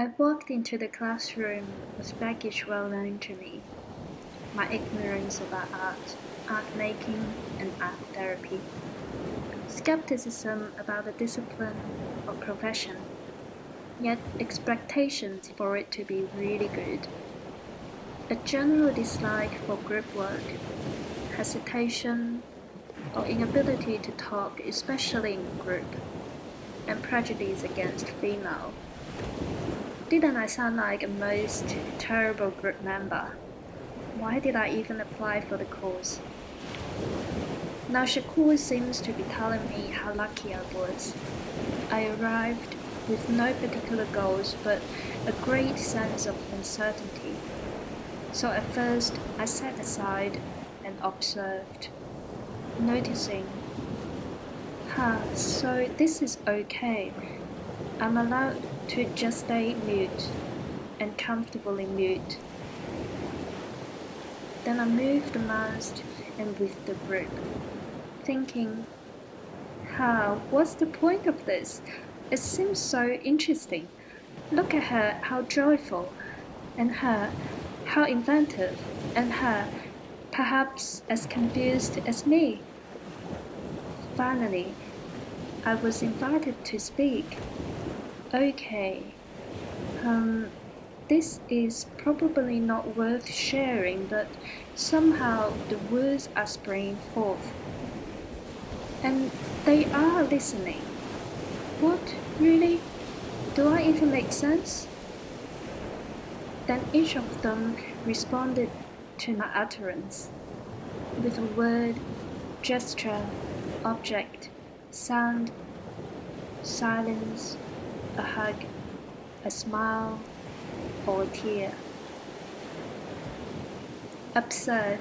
I walked into the classroom with baggage well known to me, my ignorance about art making, and art therapy, skepticism about the discipline or profession, yet expectations for it to be really good, a general dislike for group work, hesitation or inability to talk, especially in group, and prejudice against female. Didn't I sound like a most terrible group member? Why did I even apply for the course? Now Shakoor seems to be telling me how lucky I was. I arrived with no particular goals but a great sense of uncertainty. So at first I sat aside and observed, noticing, so this is okay. I'm allowed to just stay mute and comfortably mute. Then I moved amongst and with the group, thinking, what's the point of this? It seems so interesting. Look at her, how joyful, and her, how inventive, and her, perhaps as confused as me. Finally, I was invited to speak. Okay, um, this is probably not worth sharing, but somehow the words are springing forth. And they are listening. What, really? Do I even make sense? Then each of them responded to my utterance with a word, gesture, object, sound, silence, a hug, a smile, or a tear. Absurd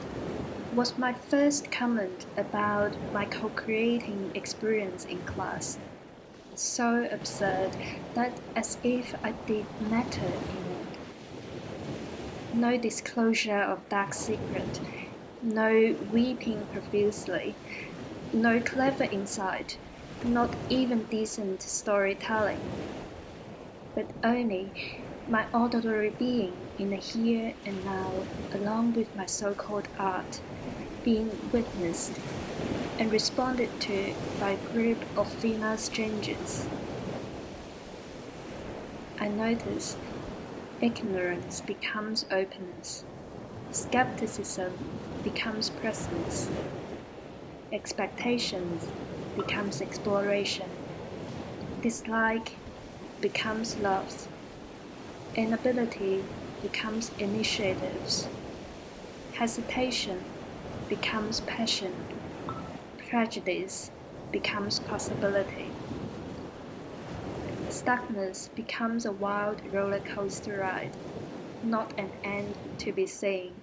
was my first comment about my co-creating experience in class. So absurd that as if I did matter in it. No disclosure of dark secret, no weeping profusely, no clever insight, not even decent storytelling, but only my ordinary being in the here and now, along with my so-called art, being witnessed and responded to by a group of female strangers. I notice ignorance becomes openness, skepticism becomes presence, expectations becomes exploration, dislike becomes love, inability becomes initiatives, hesitation becomes passion, prejudice becomes possibility. Stuckness becomes a wild roller coaster ride, not an end to be seen.